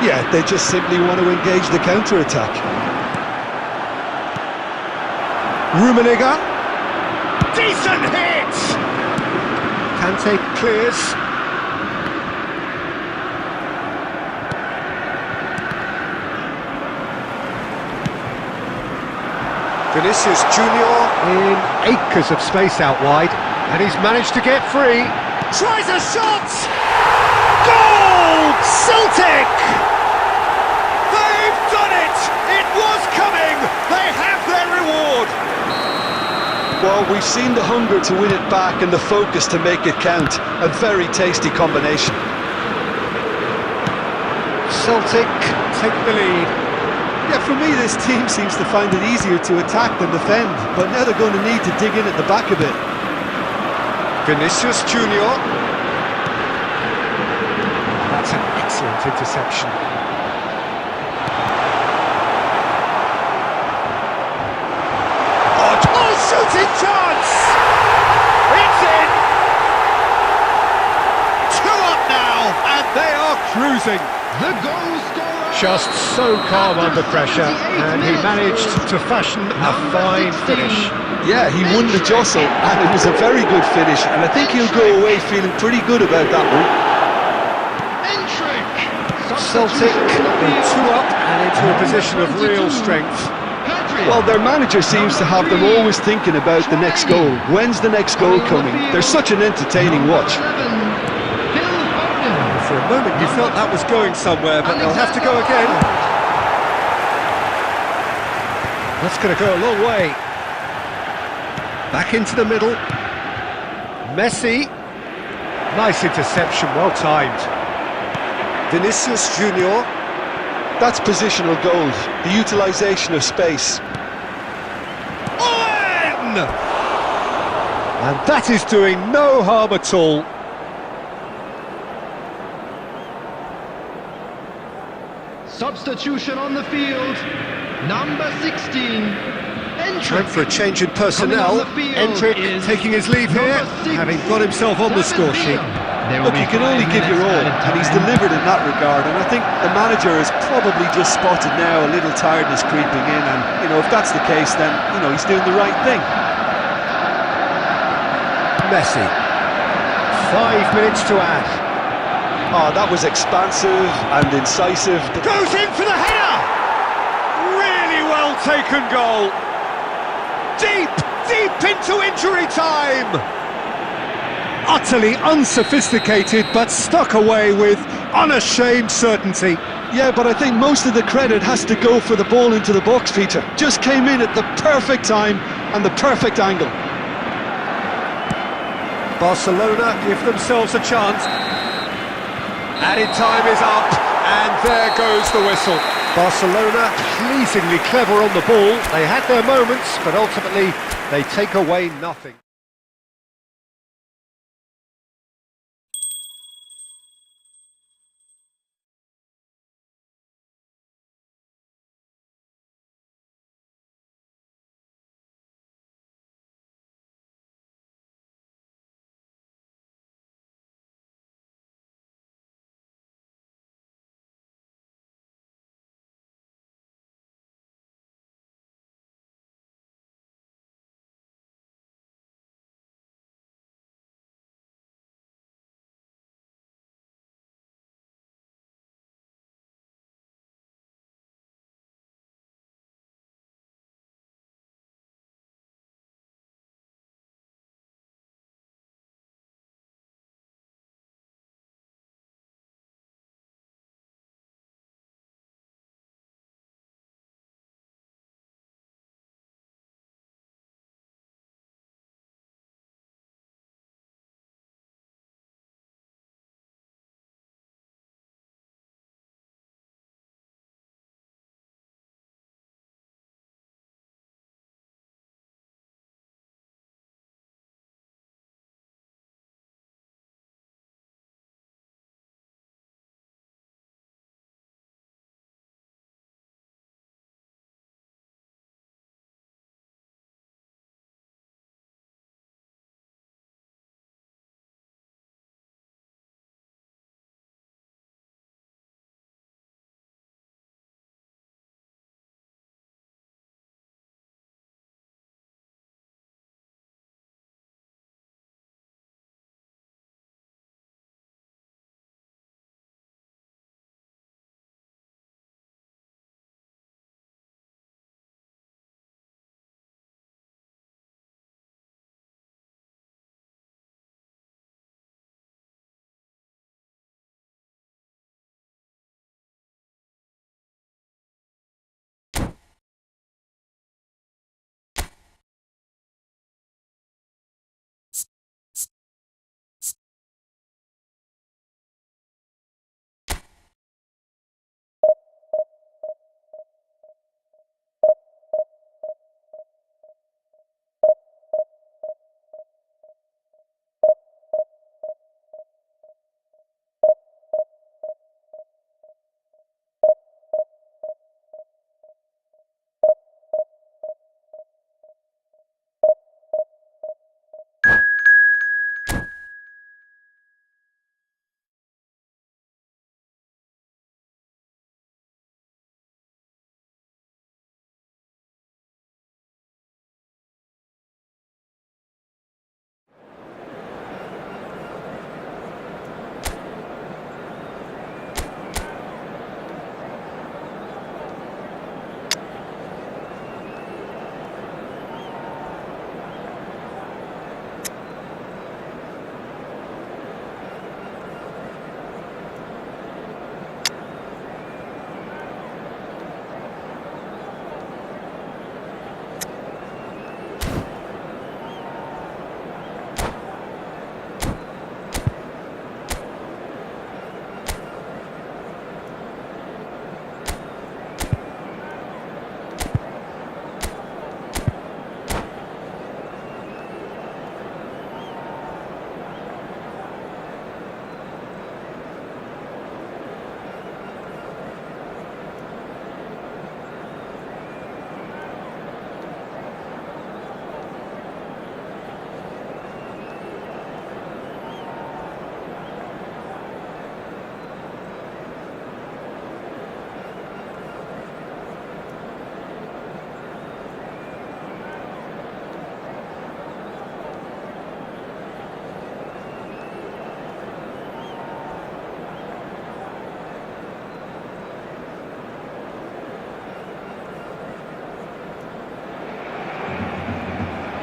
Yeah, they just simply want to engage the counter-attack. Rummenigge. Decent hit! Kante clears. Vinicius Junior in acres of space out wide, and he's managed to get free. Tries a shot! Goal! Celtic! They've done it! It was coming! They have their reward! Well, we've seen the hunger to win it back and the focus to make it count. A very tasty combination. Celtic take the lead. Yeah, for me, this team seems to find it easier to attack than defend, but now they're going to need to dig in at the back a bit. Vinicius Junior. That's an excellent interception. Oh, shooting chance! It's in! 2 up now, and they are cruising. The goal scorer Just so calm under pressure, and he managed to fashion a fine finish. Yeah, he won the jostle, and it was a very good finish, and I think he'll go away feeling pretty good about that one. Celtic go 2 up and into a position of real strength. Well, their manager seems to have them always thinking about the next goal. When's the next goal coming? They're such an entertaining watch. For a moment you felt that was going somewhere, but they'll have to go again. That's going to go a long way. Back into the middle. Messi. Nice interception, well timed. Vinicius Junior. That's positional goals, the utilisation of space. Owen! And that is doing no harm at all. Substitution on the field, number 16. Time for a change in personnel. Endrick taking his leave here, having got himself on the score sheet. Look, you can only give your all, and he's delivered in that regard, and I think the manager has probably just spotted now a little tiredness creeping in, and, you know, if that's the case, then, you know, he's doing the right thing. Messi. 5 minutes to add. Oh, that was expansive and incisive. Goes in for the header! Really well taken goal. Deep into injury time! Utterly unsophisticated, but stuck away with unashamed certainty. Yeah, but I think most of the credit has to go for the ball into the box, Peter. Just came in at the perfect time and the perfect angle. Barcelona give themselves a chance. Added time is up, and there goes the whistle. Barcelona pleasingly clever on the ball. They had their moments, but ultimately they take away nothing.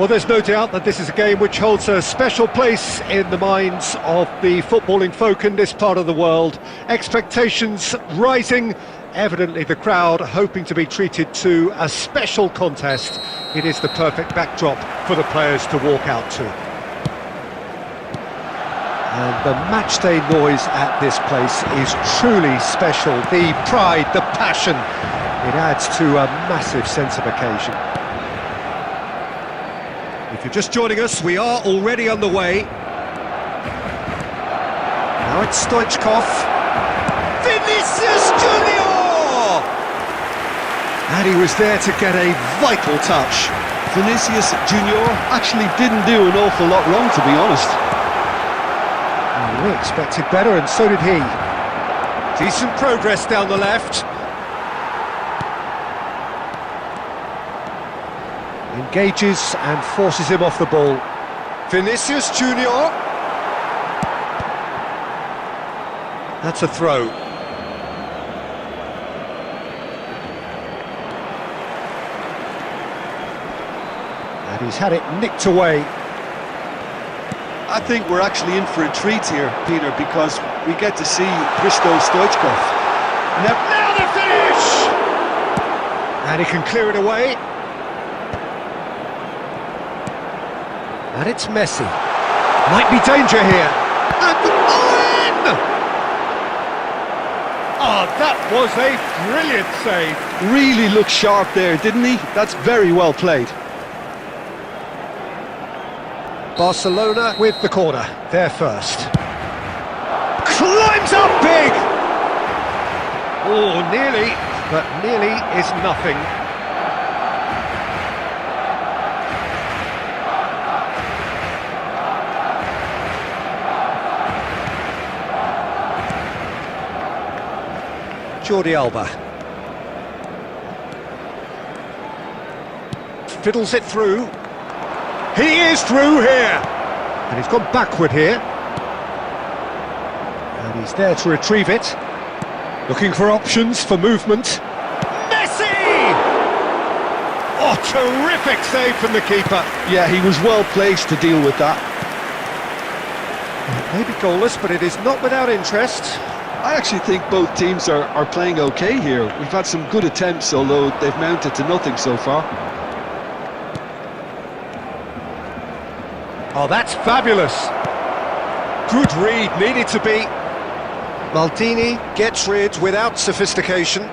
Well, there's no doubt that this is a game which holds a special place in the minds of the footballing folk in this part of the world. Expectations rising, evidently the crowd hoping to be treated to a special contest. It is the perfect backdrop for the players to walk out to. And the matchday noise at this place is truly special. The pride, the passion, it adds to a massive sense of occasion. If you're just joining us, we are already on the way. Now it's Stoichkov. Vinicius Junior! And he was there to get a vital touch. Vinicius Junior actually didn't do an awful lot wrong, to be honest. We expected better, and so did he. Decent progress down the left. Engages and forces him off the ball. Vinicius Junior. That's a throw. And he's had it nicked away. I think we're actually in for a treat here, Peter, because we get to see Hristo Stoichkov. Now the finish! And he can clear it away. And it's Messi. Might be danger here. And in! Oh, that was a brilliant save. Really looked sharp there, didn't he? That's very well played. Barcelona with the corner, they're first. Climbs up big! Oh, nearly, but nearly is nothing. Jordi Alba. Fiddles it through. He is through here! And he's gone backward here. And he's there to retrieve it. Looking for options for movement. Messi! Oh, terrific save from the keeper. Yeah, he was well placed to deal with that. Maybe goalless, but it is not without interest. I actually think both teams are playing okay here. We've had some good attempts, although they've mounted to nothing so far. Oh, that's fabulous. Good read, needed to be. Maldini gets rid without sophistication.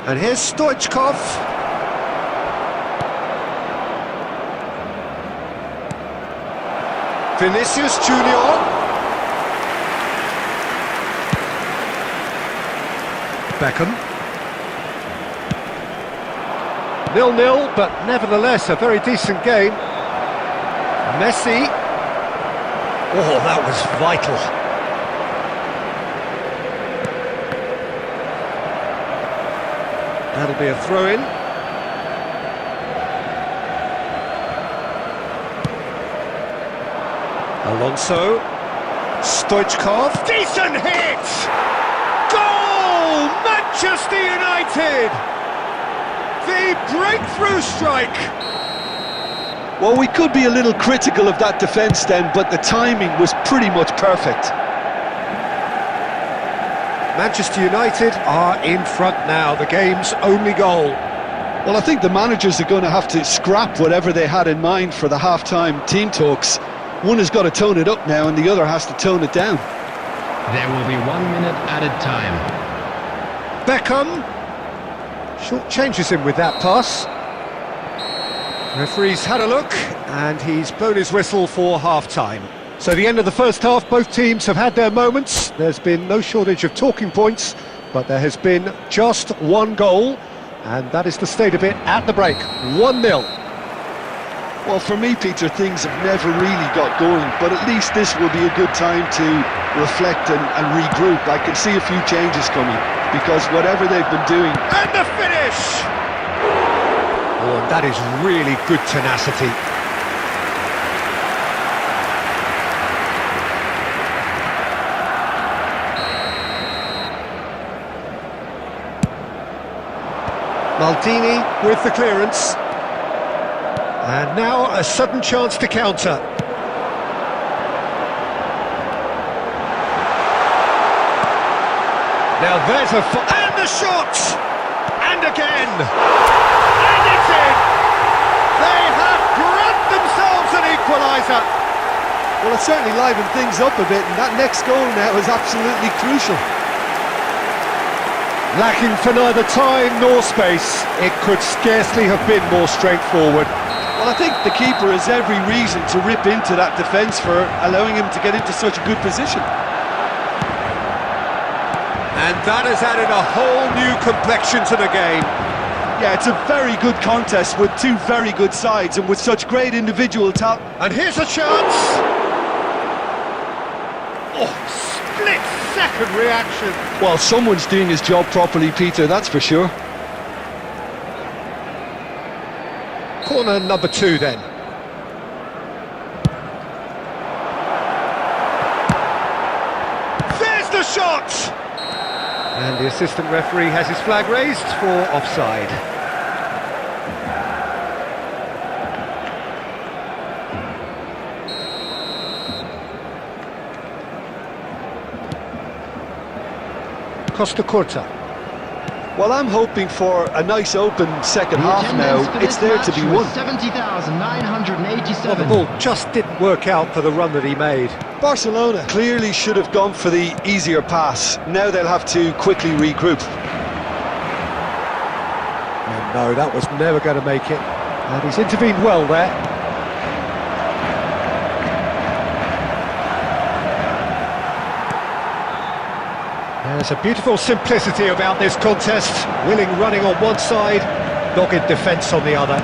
And here's Stoichkov. Vinicius Junior. Beckham. 0-0, but nevertheless a very decent game. Messi. Oh, that was vital. That'll be a throw-in. Alonso. Stoichkov. Decent hit! Goal! Manchester United! The breakthrough strike! Well, we could be a little critical of that defence then, but the timing was pretty much perfect. Manchester United are in front now, the game's only goal. Well, I think the managers are going to have to scrap whatever they had in mind for the half-time team talks. One has got to tone it up now and the other has to tone it down. There will be 1 minute added time. Beckham short changes him with that pass. Referee's had a look and he's blown his whistle for half-time. So the end of the first half, both teams have had their moments. There's been no shortage of talking points, but there has been just one goal, and that is the state of it at the break. 1-0. Well, for me, Peter, things have never really got going, but at least this will be a good time to reflect and regroup. I can see a few changes coming, because whatever they've been doing... And the finish! Oh, and that is really good tenacity. Maldini with the clearance. And now a sudden chance to counter. Now there's and the shot! And again! And it's in! They have grabbed themselves an equaliser! Well, it certainly livened things up a bit, and that next goal now is absolutely crucial. Lacking for neither time nor space, it could scarcely have been more straightforward. Well, I think the keeper has every reason to rip into that defence for allowing him to get into such a good position. And that has added a whole new complexion to the game. Yeah, it's a very good contest with two very good sides and with such great individual talent. And here's a chance! Oh, split-second reaction. Well, someone's doing his job properly, Peter, that's for sure. Corner number 2 then. There's the shot! And the assistant referee has his flag raised for offside. Costa Curta. Well, I'm hoping for a nice open second half now. It's there to be won. 70,987. Well, the ball just didn't work out for the run that he made. Barcelona clearly should have gone for the easier pass. Now they'll have to quickly regroup. And no, that was never going to make it. And he's intervened well there. There's a beautiful simplicity about this contest. Willing running on one side, dogged defence on the other.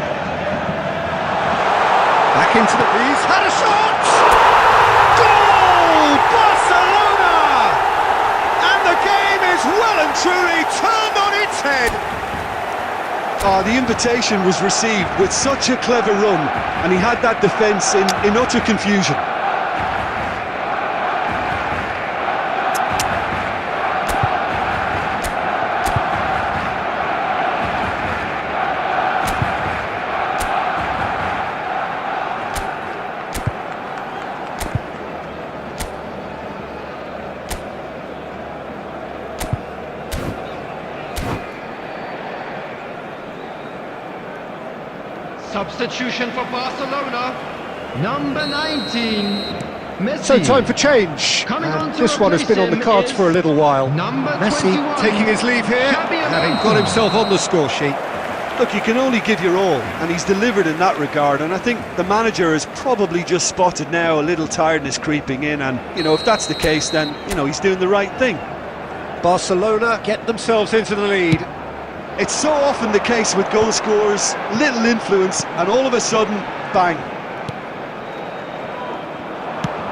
Back into the... He's had a shot! Goal! Barcelona! And the game is well and truly turned on its head. Oh, the invitation was received with such a clever run, and he had that defence in utter confusion. Substitution for Barcelona. Number 19, Messi. So time for change. Coming on And to this one has been on the replace cards him for a little while. number Messi 21, taking his leave here, Xabi having Alonso. got himself on the score sheet. Look, you can only give your all, and he's delivered in that regard, and I think the manager has probably just spotted now a little tiredness creeping in, and, you know, if that's the case, then, you know, he's doing the right thing. Barcelona get themselves into the lead. It's so often the case with goal scorers, little influence, and all of a sudden, bang.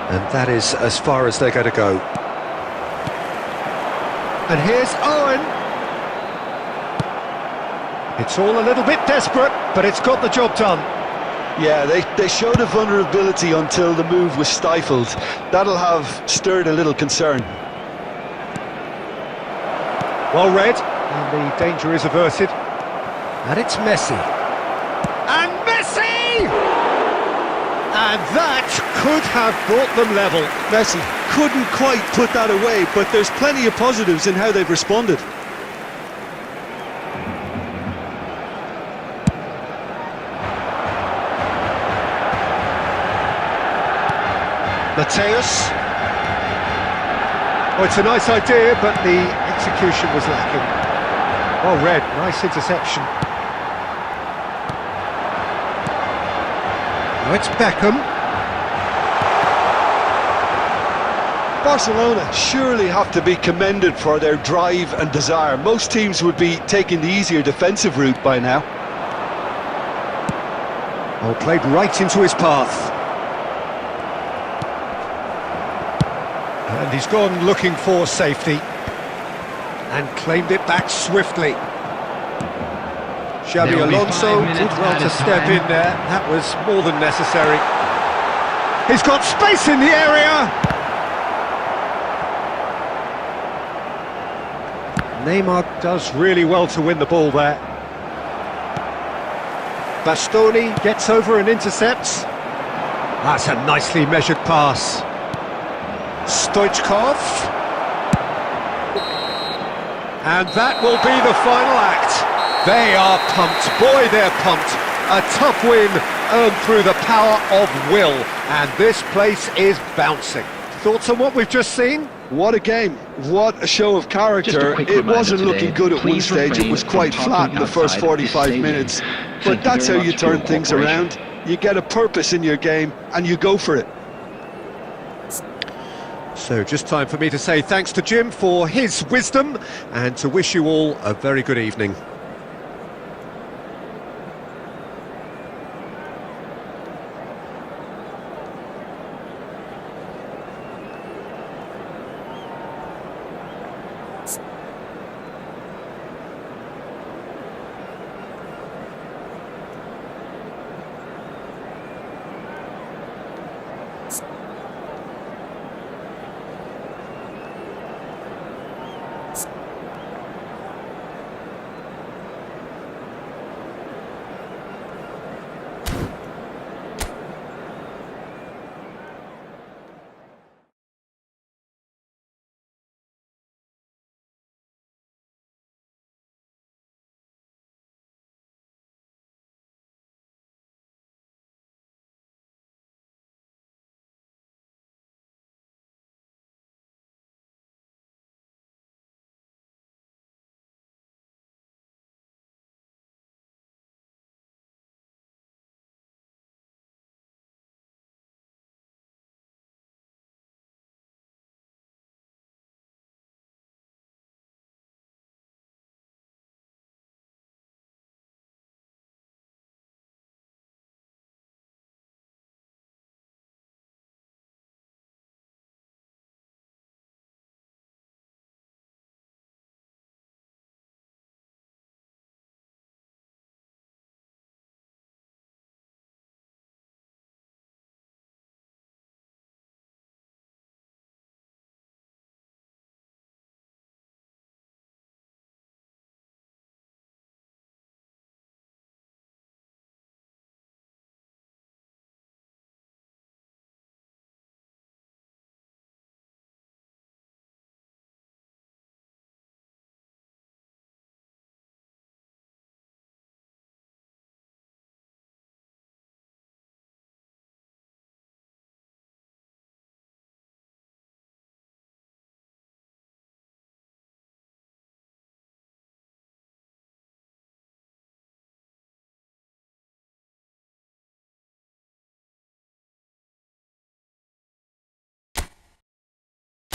And that is as far as they're going to go. And here's Owen. It's all a little bit desperate, but it's got the job done. Yeah, they showed a vulnerability until the move was stifled. That'll have stirred a little concern. Well read, and the danger is averted. And it's Messi. And Messi! And that could have brought them level. Messi couldn't quite put that away, but there's plenty of positives in how they've responded. Mateus. Oh, it's a nice idea, but the execution was lacking. Well read, nice interception. Now it's Beckham. Barcelona surely have to be commended for their drive and desire. Most teams would be taking the easier defensive route by now. Oh, played right into his path. And he's gone looking for safety. And claimed it back swiftly. Xabi There will be Alonso 5 did minutes well to added step time. in there. That was more than necessary. He's got space in the area. Neymar does really well to win the ball there. Bastoni gets over and intercepts. That's a nicely measured pass. Stoichkov. And that will be the final act. They are pumped. Boy, they're pumped. A tough win earned through the power of will. And this place is bouncing. Thoughts on what we've just seen? What a game, what a show of character. It wasn't looking good at one stage, it was quite flat in the first 45 minutes. But that's how you turn things around. You get a purpose in your game and you go for it. So just time for me to say thanks to Jim for his wisdom and to wish you all a very good evening. you